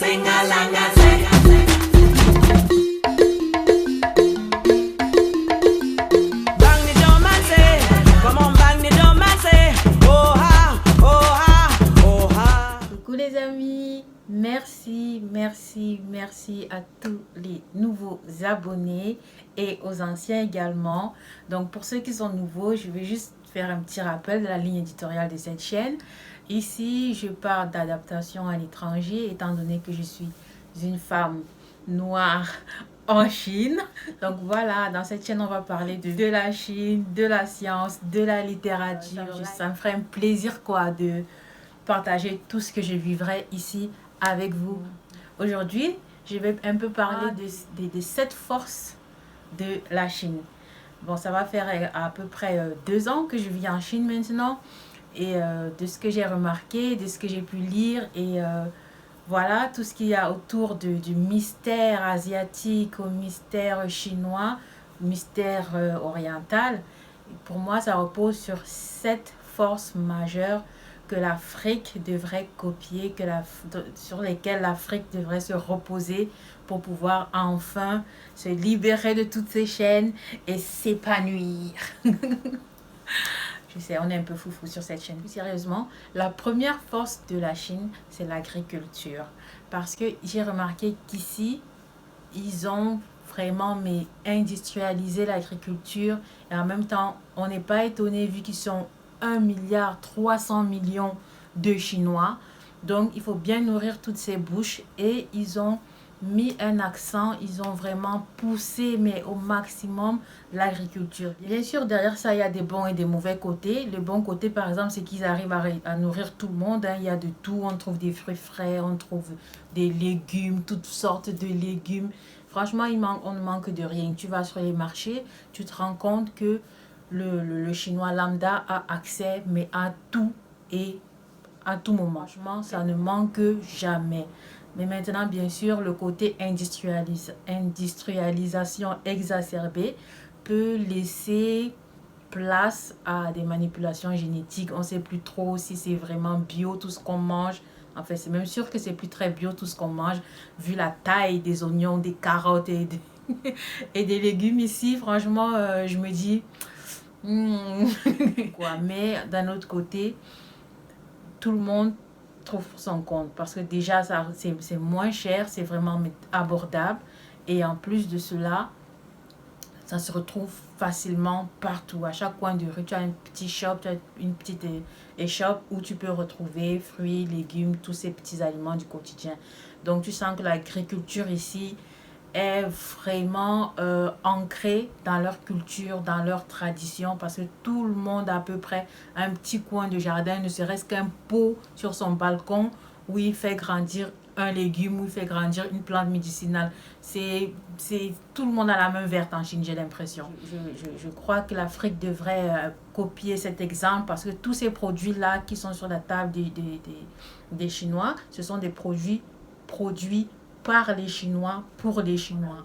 Coucou les amis, merci à tous les nouveaux abonnés et aux anciens également. Donc pour ceux qui sont nouveaux, je vais juste faire un petit rappel de la ligne éditoriale de cette chaîne. Ici, je parle d'adaptation à l'étranger, étant donné que je suis une femme noire en Chine. Donc voilà, dans cette chaîne, on va parler de la Chine, de la science, de la littérature. Ça me ferait un plaisir quoi de partager tout ce que je vivrai ici avec vous. Aujourd'hui, je vais un peu parler des 7 forces de la Chine. Bon, ça va faire à peu près 2 ans que je vis en Chine maintenant. Et de ce que j'ai remarqué, de ce que j'ai pu lire et voilà, tout ce qu'il y a autour du mystère asiatique au mystère chinois, mystère oriental. Pour moi, ça repose sur 7 forces majeures que l'Afrique devrait copier, sur lesquelles l'Afrique devrait se reposer pour pouvoir enfin se libérer de toutes ces chaînes et s'épanouir. Je sais, on est un peu foufou sur cette chaîne. Plus sérieusement, la première force de la Chine, c'est l'agriculture. Parce que j'ai remarqué qu'ici, ils ont vraiment industrialisé l'agriculture. Et en même temps, on n'est pas étonné vu qu'ils sont 1,3 milliard de Chinois. Donc, il faut bien nourrir toutes ces bouches. Et ils ont mis un accent, ils ont vraiment poussé mais au maximum l'agriculture. Bien sûr, derrière ça, il y a des bons et des mauvais côtés. Le bon côté, par exemple, c'est qu'ils arrivent à nourrir tout le monde. Il y a de tout, on trouve des fruits frais, on trouve des légumes, toutes sortes de légumes. Franchement, on ne manque de rien. Tu vas sur les marchés, tu te rends compte que le chinois lambda a accès mais à tout et à tout moment. Franchement, ça ne manque jamais. Mais maintenant, bien sûr, le côté industrialisation exacerbée peut laisser place à des manipulations génétiques. On ne sait plus trop si c'est vraiment bio tout ce qu'on mange. En fait, c'est même sûr que c'est plus très bio tout ce qu'on mange, vu la taille des oignons, des carottes et des légumes ici. Franchement, je me dis... quoi. Mais d'un autre côté, tout le monde trouve son compte parce que déjà c'est moins cher, c'est vraiment abordable et en plus de cela ça se retrouve facilement partout. À chaque coin de rue, tu as un petit shop, tu as une petite échoppe où tu peux retrouver fruits, légumes, tous ces petits aliments du quotidien. Donc tu sens que l'agriculture ici est vraiment ancrée dans leur culture, dans leur tradition, parce que tout le monde a à peu près un petit coin de jardin, ne serait-ce qu'un pot sur son balcon où il fait grandir un légume, où il fait grandir une plante médicinale. Tout le monde a la main verte en Chine, j'ai l'impression. Je crois que l'Afrique devrait copier cet exemple parce que tous ces produits-là qui sont sur la table des Chinois, ce sont des produits par les Chinois, pour les Chinois.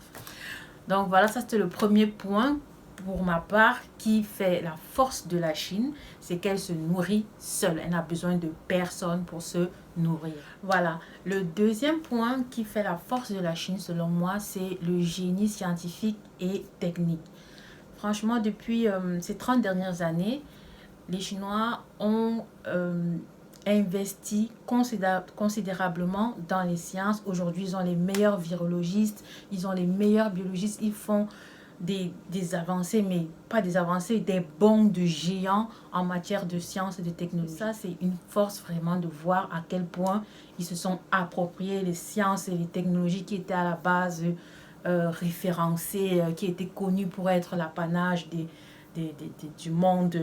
Donc voilà, ça c'était le premier point pour ma part qui fait la force de la Chine, c'est qu'elle se nourrit seule. Elle n'a besoin de personne pour se nourrir. Voilà. Le deuxième point qui fait la force de la Chine, selon moi, c'est le génie scientifique et technique. Franchement, depuis ces 30 dernières années, les Chinois ont... investi considérablement dans les sciences. Aujourd'hui, ils ont les meilleurs virologistes, ils ont les meilleurs biologistes, ils font des avancées, mais pas des avancées, des bonds de géants en matière de sciences et de technologie. Ça, c'est une force vraiment de voir à quel point ils se sont appropriés les sciences et les technologies qui étaient à la base référencées, qui étaient connues pour être l'apanage du monde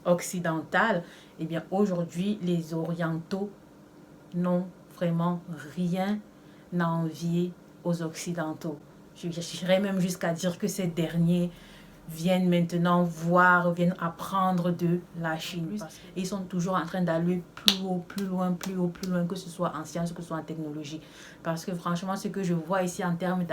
occidental. Eh bien, aujourd'hui, les Orientaux n'ont vraiment rien à envier aux Occidentaux. J'irais même jusqu'à dire que ces derniers viennent maintenant viennent apprendre de la Chine. Et ils sont toujours en train d'aller plus haut, plus loin, que ce soit en sciences, que ce soit en technologie. Parce que franchement, ce que je vois ici en termes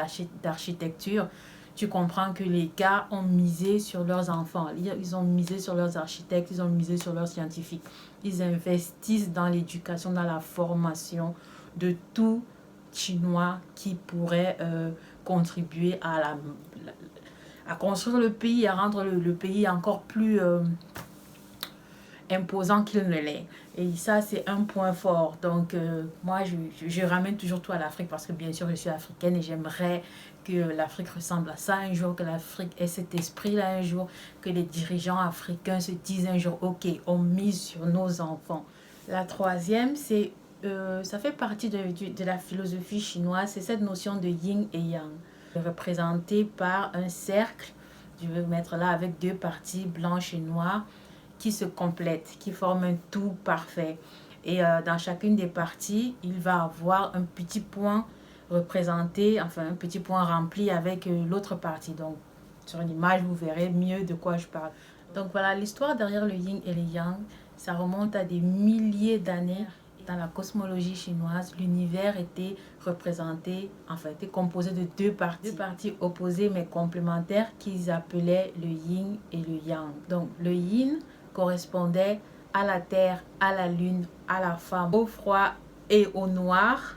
d'architecture, tu comprends que les gars ont misé sur leurs enfants. Ils ont misé sur leurs architectes, ils ont misé sur leurs scientifiques. Ils investissent dans l'éducation, dans la formation de tout Chinois qui pourrait contribuer à construire le pays, à rendre le pays encore plus imposant qu'il ne l'est. Et ça, c'est un point fort. Donc, moi, je ramène toujours tout à l'Afrique parce que, bien sûr, je suis africaine et j'aimerais que l'Afrique ressemble à ça un jour, que l'Afrique ait cet esprit-là un jour, que les dirigeants africains se disent un jour, OK, on mise sur nos enfants. La troisième, c'est, ça fait partie de la philosophie chinoise, c'est cette notion de yin et yang, représentée par un cercle, je vais mettre là avec deux parties blanches et noires, qui se complètent, qui forment un tout parfait. Et dans chacune des parties, il va avoir un petit point représenté, enfin un petit point rempli avec l'autre partie. Donc, sur une image, vous verrez mieux de quoi je parle. Donc voilà, l'histoire derrière le yin et le yang, ça remonte à des milliers d'années. Dans la cosmologie chinoise, l'univers était représenté, enfin était composé de deux parties opposées mais complémentaires qu'ils appelaient le yin et le yang. Donc le yin correspondait à la terre, à la lune, à la femme, au froid et au noir,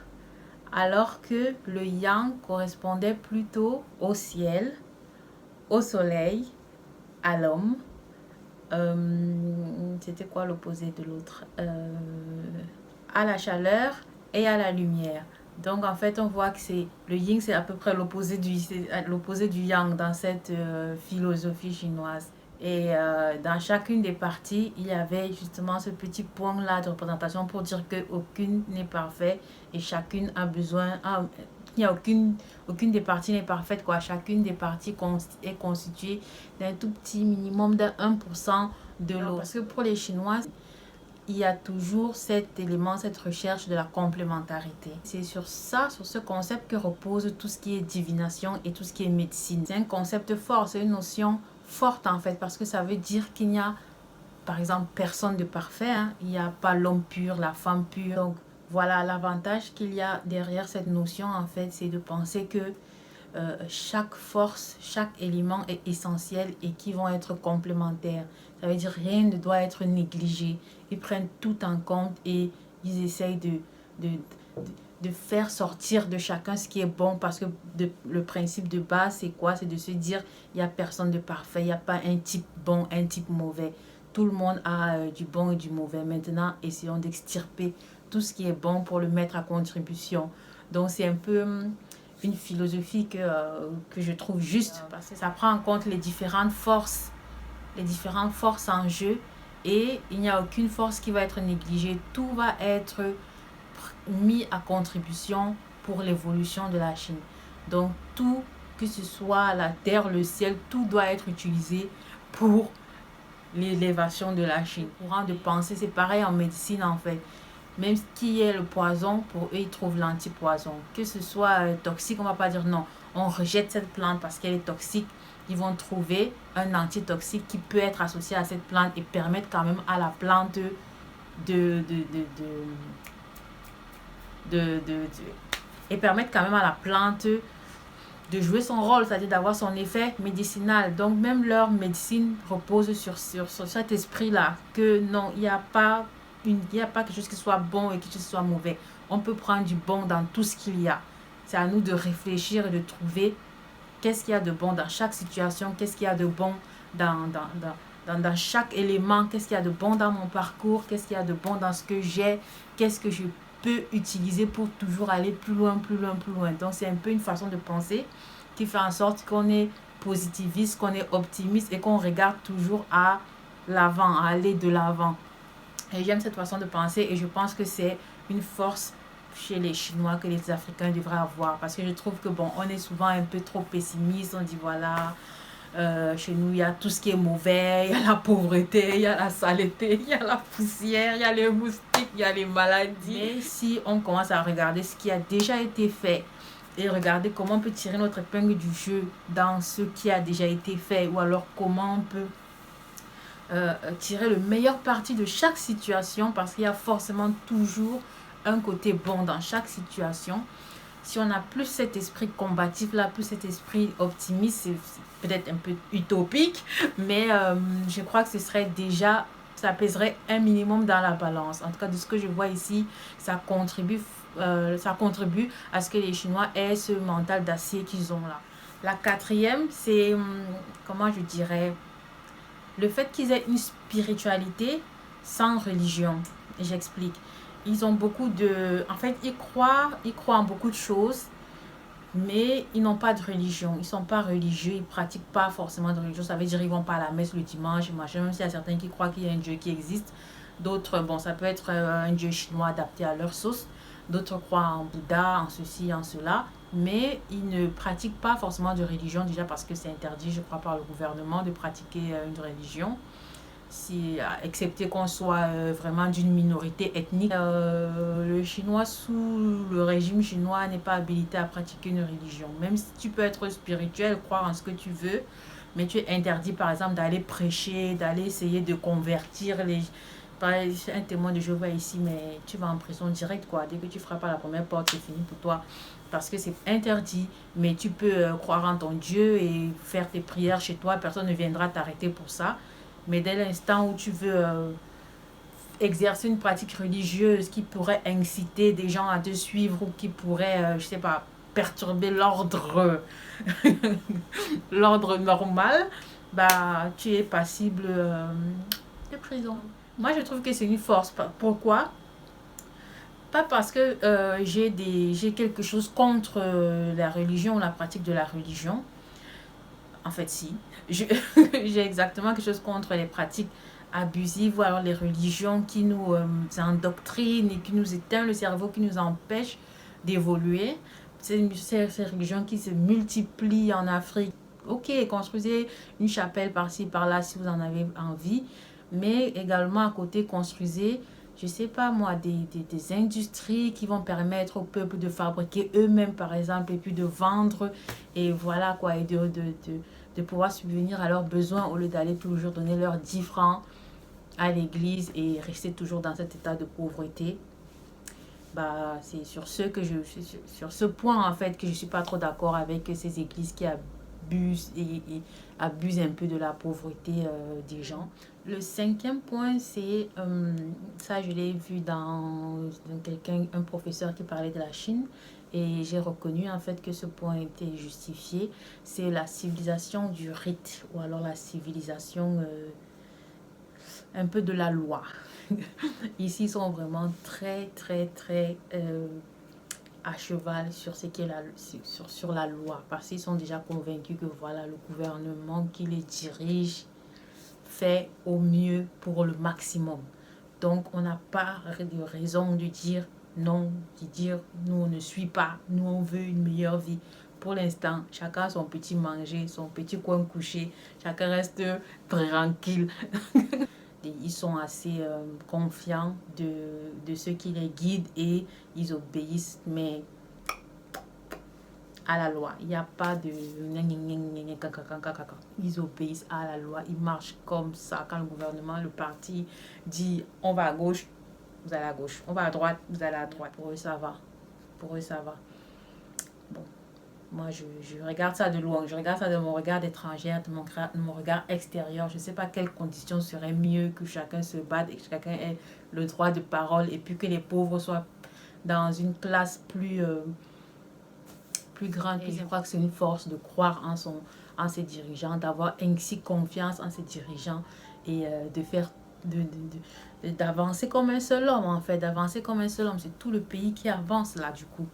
alors que le yang correspondait plutôt au ciel, au soleil, à l'homme. C'était quoi l'opposé de l'autre? À la chaleur et à la lumière. Donc en fait on voit que c'est le yin, c'est à peu près l'opposé du yang dans cette philosophie chinoise. Et dans chacune des parties, il y avait justement ce petit point-là de représentation pour dire qu'aucune n'est parfaite et chacune a besoin... il n'y a aucune des parties n'est parfaite, quoi. Chacune des parties est constituée d'un tout petit minimum de 1% de l'autre. Parce que pour les Chinois, il y a toujours cet élément, cette recherche de la complémentarité. C'est sur ça, sur ce concept que repose tout ce qui est divination et tout ce qui est médecine. C'est un concept fort, c'est une notion forte en fait, parce que ça veut dire qu'il n'y a, par exemple, personne de parfait. Hein. Il n'y a pas l'homme pur, la femme pure. Donc voilà, l'avantage qu'il y a derrière cette notion en fait, c'est de penser que chaque force, chaque élément est essentiel et qui vont être complémentaires. Ça veut dire rien ne doit être négligé. Ils prennent tout en compte et ils essayent de faire sortir de chacun ce qui est bon, parce que le principe de base, c'est quoi? C'est de se dire, il n'y a personne de parfait, il n'y a pas un type bon, un type mauvais. Tout le monde a du bon et du mauvais. Maintenant, essayons d'extirper tout ce qui est bon pour le mettre à contribution. Donc, c'est un peu une philosophie que je trouve juste, parce que ça prend en compte les différentes forces en jeu, et il n'y a aucune force qui va être négligée. Tout va être mis à contribution pour l'évolution de la Chine. Donc tout, que ce soit la terre, le ciel, tout doit être utilisé pour l'élévation de la Chine. Courant de pensée, c'est pareil en médecine en fait. Même ce qui est le poison, pour eux, ils trouvent l'antipoison. Que ce soit toxique, on ne va pas dire non, on rejette cette plante parce qu'elle est toxique. Ils vont trouver un antitoxique qui peut être associé à cette plante et permettre quand même à la plante et permettre quand même à la plante de jouer son rôle, c'est-à-dire d'avoir son effet médicinal. Donc même leur médecine repose sur cet esprit-là, que non, il n'y a pas quelque chose qui soit bon et quelque chose qui soit mauvais. On peut prendre du bon dans tout ce qu'il y a. C'est à nous de réfléchir et de trouver qu'est-ce qu'il y a de bon dans chaque situation, qu'est-ce qu'il y a de bon dans chaque élément, qu'est-ce qu'il y a de bon dans mon parcours, qu'est-ce qu'il y a de bon dans ce que j'ai, qu'est-ce que je peux utiliser pour toujours aller plus loin, plus loin, plus loin. Donc c'est un peu une façon de penser qui fait en sorte qu'on est positiviste, qu'on est optimiste et qu'on regarde toujours à l'avant, à aller de l'avant. Et j'aime cette façon de penser et je pense que c'est une force chez les Chinois que les Africains devraient avoir. Parce que je trouve que bon, on est souvent un peu trop pessimiste. On dit voilà, chez nous, il y a tout ce qui est mauvais. Il y a la pauvreté, il y a la saleté, il y a la poussière, il y a les moustiques, il y a les maladies. Mais si on commence à regarder ce qui a déjà été fait et regarder comment on peut tirer notre épingle du jeu dans ce qui a déjà été fait, ou alors comment on peut tirer le meilleur parti de chaque situation, parce qu'il y a forcément toujours un côté bon dans chaque situation. Si on a plus cet esprit combatif là, plus cet esprit optimiste, c'est peut-être un peu utopique, mais je crois que ce serait déjà, ça pèserait un minimum dans la balance. En tout cas, de ce que je vois ici, ça contribue ça contribue à ce que les Chinois aient ce mental d'acier qu'ils ont là. La quatrième, c'est, comment je dirais, le fait qu'ils aient une spiritualité sans religion. Et j'explique. Ils ont beaucoup de... En fait, ils croient en beaucoup de choses, mais ils n'ont pas de religion. Ils ne sont pas religieux, ils ne pratiquent pas forcément de religion. Ça veut dire qu'ils ne vont pas à la messe le dimanche, machin, même s'il y a certains qui croient qu'il y a un Dieu qui existe. D'autres, bon, ça peut être un Dieu chinois adapté à leur sauce. D'autres croient en Bouddha, en ceci, en cela. Mais ils ne pratiquent pas forcément de religion, déjà parce que c'est interdit, je crois, par le gouvernement de pratiquer une religion. Si, excepté qu'on soit vraiment d'une minorité ethnique. Le chinois sous le régime chinois n'est pas habilité à pratiquer une religion. Même si tu peux être spirituel, croire en ce que tu veux, mais tu es interdit par exemple d'aller prêcher, d'aller essayer de convertir les... Un témoin de Jéhovah ici, mais tu vas en prison direct quoi. Dès que tu frappes à la première porte, c'est fini pour toi. Parce que c'est interdit, mais tu peux croire en ton Dieu et faire tes prières chez toi. Personne ne viendra t'arrêter pour ça. Mais dès l'instant où tu veux exercer une pratique religieuse qui pourrait inciter des gens à te suivre ou qui pourrait, je sais pas, perturber l'ordre l'ordre normal, bah, tu es passible de prison. Moi, je trouve que c'est une force. Pourquoi? Pas parce que j'ai quelque chose contre la religion ou la pratique de la religion. En fait, si. J'ai exactement quelque chose contre les pratiques abusives ou alors les religions qui nous endoctrinent et qui nous éteignent le cerveau, qui nous empêchent d'évoluer. Ces religions qui se multiplient en Afrique. Ok, construisez une chapelle par-ci, par-là si vous en avez envie. Mais également à côté, construisez, je sais pas moi, des industries qui vont permettre au peuple de fabriquer eux-mêmes par exemple et puis de vendre et voilà quoi, et de pouvoir subvenir à leurs besoins au lieu d'aller toujours donner leurs 10 francs à l'église et rester toujours dans cet état de pauvreté. Bah, c'est sur ce que sur ce point en fait que je suis pas trop d'accord avec ces églises qui abusent et abusent un peu de la pauvreté des gens. Le cinquième point, c'est ça, je l'ai vu dans quelqu'un, un professeur qui parlait de la Chine. Et j'ai reconnu en fait que ce point était justifié. C'est la civilisation du rite ou alors la civilisation un peu de la loi. Ici, ils sont vraiment très, très, très à cheval sur ce qui est sur la loi. Parce qu'ils sont déjà convaincus que voilà, le gouvernement qui les dirige fait au mieux pour le maximum. Donc, on n'a pas de raison de dire non, de dire nous, on ne suit pas, nous, on veut une meilleure vie. Pour l'instant, chacun a son petit manger, son petit coin couché, chacun reste tranquille. Ils sont assez confiants de ceux qui les guident et ils obéissent, mais à la loi. Il n'y a pas de... Ils obéissent à la loi. Ils marchent comme ça. Quand le gouvernement, le parti dit on va à gauche, vous allez à gauche. On va à droite, vous allez à droite. Pour eux, ça va. Pour eux, ça va. Bon. Moi, je regarde ça de loin. Je regarde ça de mon regard d'étrangère, de mon regard extérieur. Je ne sais pas quelles conditions seraient mieux que chacun se batte et que chacun ait le droit de parole et puis que les pauvres soient dans une classe plus grande. Et je crois que c'est une force de croire en ses dirigeants, d'avoir ainsi confiance en ses dirigeants et de faire d'avancer comme un seul homme en fait, d'avancer comme un seul homme. C'est tout le pays qui avance là du coup.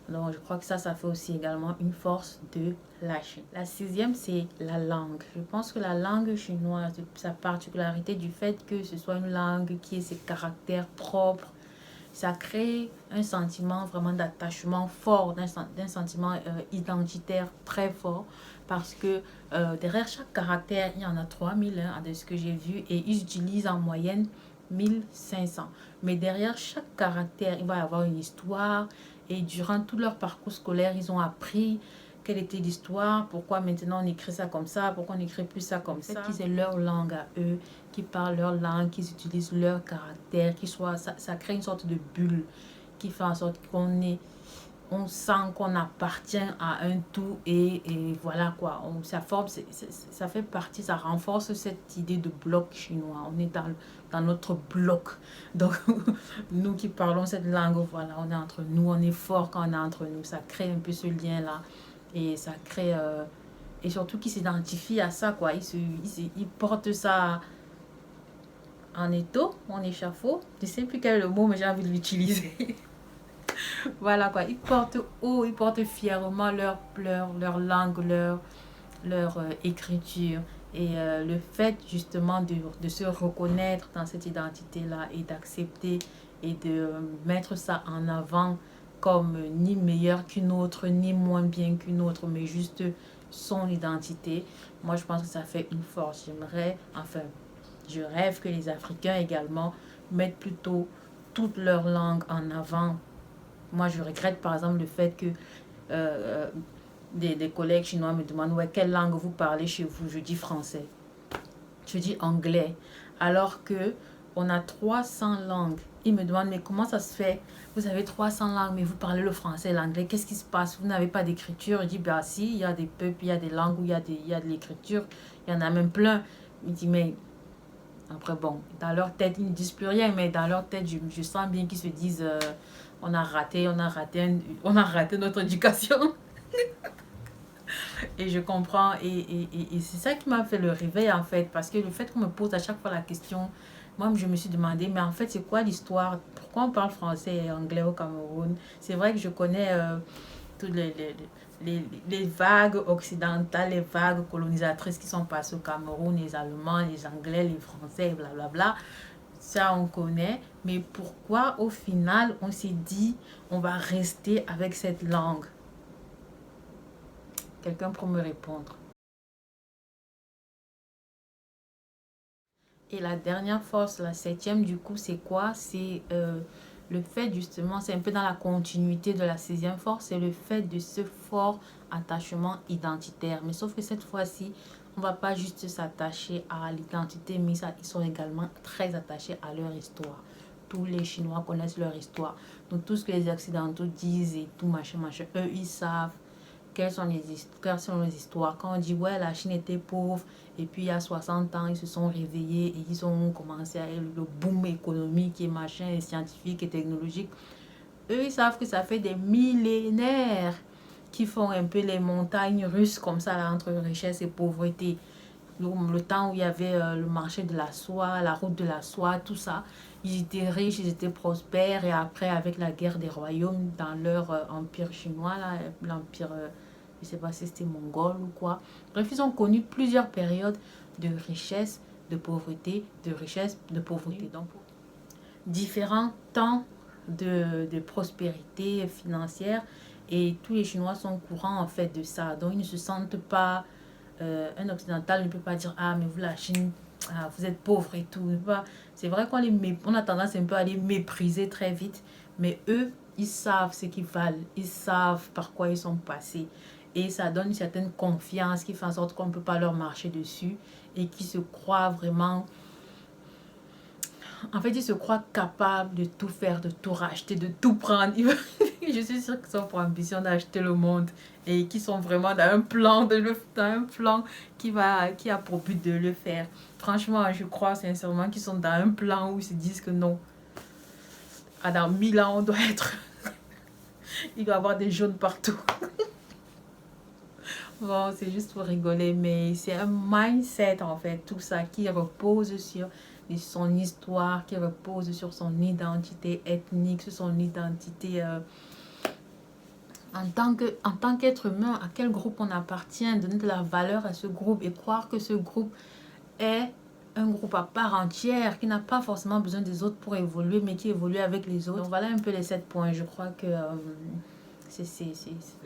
Donc, je crois que ça fait aussi également une force de la Chine. La sixième, c'est la langue. Je pense que la langue chinoise, sa particularité du fait que ce soit une langue qui ait ses caractères propres, ça crée un sentiment vraiment d'attachement fort, d'un sentiment identitaire très fort. Parce que derrière chaque caractère, il y en a 3000 de ce que j'ai vu et ils utilisent en moyenne 1500. Mais derrière chaque caractère, il va y avoir une histoire. Et durant tout leur parcours scolaire, ils ont appris quelle était l'histoire, pourquoi maintenant on écrit ça comme ça, pourquoi on n'écrit plus ça comme ça. Qu'ils aient leur langue à eux, qu'ils parlent leur langue, qu'ils utilisent leur caractère, ça crée une sorte de bulle qui fait en sorte qu'on est on sent qu'on appartient à un tout et voilà quoi, ça forme, ça fait partie, ça renforce cette idée de bloc chinois. On est dans notre bloc. Donc, nous qui parlons cette langue, voilà, on est entre nous, on est fort quand on est entre nous. Ça crée un peu ce lien-là et ça crée... et surtout qu'ils s'identifient à ça, quoi. Ils portent ça en étau, en échafaud. Je ne sais plus quel est le mot, mais j'ai envie de l'utiliser. Voilà quoi, ils portent haut, ils portent fièrement leur langue, leur écriture. Et le fait justement de se reconnaître dans cette identité-là et d'accepter et de mettre ça en avant comme ni meilleur qu'une autre, ni moins bien qu'une autre, mais juste son identité, moi je pense que ça fait une force. Je rêve que les Africains également mettent plutôt toute leur langue en avant. Moi, je regrette par exemple le fait que euh, des collègues chinois me demandent ouais, quelle langue vous parlez chez vous. Je dis français. Je dis anglais. Alors que on a 300 langues. Ils me demandent mais comment ça se fait? Vous avez 300 langues, mais vous parlez le français et l'anglais. Qu'est-ce qui se passe? Vous n'avez pas d'écriture? Je dis bah si, il y a des peuples, il y a des langues où il y a de l'écriture. Il y en a même plein. Il dit mais après bon, dans leur tête, ils ne disent plus rien, mais dans leur tête, je sens bien qu'ils se disent on a raté notre éducation. Et je comprends. Et c'est ça qui m'a fait le réveil, en fait. Parce que le fait qu'on me pose à chaque fois la question, moi, je me suis demandé, mais en fait, c'est quoi l'histoire? Pourquoi on parle français et anglais au Cameroun? C'est vrai que je connais toutes les vagues occidentales, les vagues colonisatrices qui sont passées au Cameroun, les Allemands, les Anglais, les Français, blablabla. Ça, on connaît. Mais pourquoi, au final, on s'est dit, on va rester avec cette langue? Quelqu'un pour me répondre. Et la dernière force, la septième, du coup, c'est quoi? C'est le fait, justement, c'est un peu dans la continuité de la sixième force, c'est le fait de ce fort attachement identitaire. Mais sauf que cette fois-ci, on ne va pas juste s'attacher à l'identité, mais ça, ils sont également très attachés à leur histoire. Tous les Chinois connaissent leur histoire. Donc, tout ce que les Occidentaux disent et tout, machin, machin, eux, ils savent quelles sont les histoires. Quand on dit, ouais, la Chine était pauvre, et puis il y a 60 ans, ils se sont réveillés et ils ont commencé à le boom économique et machin, et scientifique et technologique. Eux, ils savent que ça fait des millénaires qui font un peu les montagnes russes comme ça, là, entre richesse et pauvreté. Le temps où il y avait le marché de la soie, la route de la soie, tout ça. Ils étaient riches, ils étaient prospères. Et après, avec la guerre des royaumes dans leur empire chinois, là, l'empire, je ne sais pas si c'était mongol ou quoi. Bref, ils ont connu plusieurs périodes de richesse, de pauvreté, de richesse, de pauvreté. Donc, différents temps de prospérité financière. Et tous les Chinois sont au courant en fait de ça. Donc, ils ne se sentent pas un occidental ne peut pas dire ah mais vous la Chine vous êtes pauvre et tout. C'est vrai on a tendance un peu à les mépriser très vite, mais eux ils savent ce qu'ils valent, ils savent par quoi ils sont passés et ça donne une certaine confiance qui fait en sorte qu'on ne peut pas leur marcher dessus et qui se croient vraiment, en fait, ils se croient capables de tout faire, de tout racheter, de tout prendre. Je suis sûre qu'ils sont pour ambition d'acheter le monde et qui sont vraiment dans un plan, dans un plan qui a pour but de le faire. Franchement, je crois sincèrement qu'ils sont dans un plan où ils se disent que non, dans 1000 ans, on doit être... Il doit y avoir des jaunes partout. Bon, c'est juste pour rigoler, mais c'est un mindset en fait, tout ça qui repose sur son histoire, qui repose sur son identité ethnique, sur son identité en tant qu'être humain, à quel groupe on appartient, donner de la valeur à ce groupe et croire que ce groupe est un groupe à part entière, qui n'a pas forcément besoin des autres pour évoluer, mais qui évolue avec les autres. Donc voilà un peu les 7 points. Je crois que c'est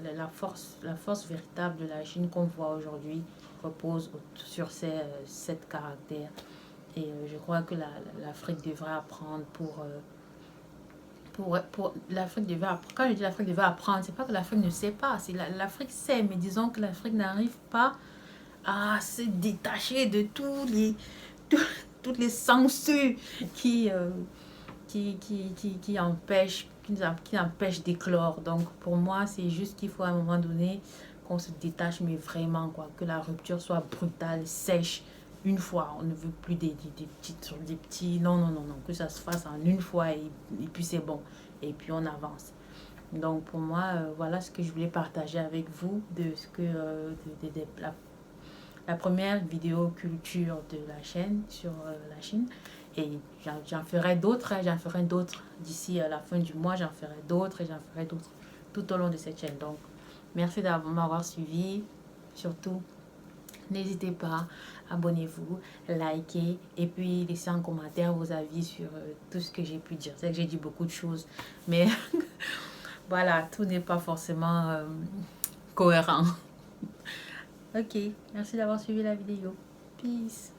la force véritable de la Chine qu'on voit aujourd'hui repose sur ces 7 caractères. Et je crois que l'Afrique devrait apprendre pour l'Afrique devait apprendre. Quand je dis l'Afrique devait apprendre, c'est pas que l'Afrique ne sait pas, c'est l'Afrique sait, mais disons que l'Afrique n'arrive pas à se détacher de toutes les censures qui qui empêche d'éclore. Donc pour moi, c'est juste qu'il faut à un moment donné qu'on se détache, mais vraiment, quoi, que la rupture soit brutale, sèche, une fois. On ne veut plus des petits, non, non, non, non, que ça se fasse en une fois et puis c'est bon. Et puis on avance. Donc pour moi, voilà ce que je voulais partager avec vous de ce que la première vidéo culture de la chaîne sur la Chine. Et j'en ferai d'autres, hein, j'en ferai d'autres d'ici à la fin du mois, j'en ferai d'autres et j'en ferai d'autres tout au long de cette chaîne. Donc, merci d'avoir m'avoir suivi. Surtout, n'hésitez pas, abonnez-vous, likez et puis laissez en commentaire vos avis sur tout ce que j'ai pu dire. C'est que j'ai dit beaucoup de choses, mais voilà, tout n'est pas forcément cohérent. Ok, merci d'avoir suivi la vidéo. Peace.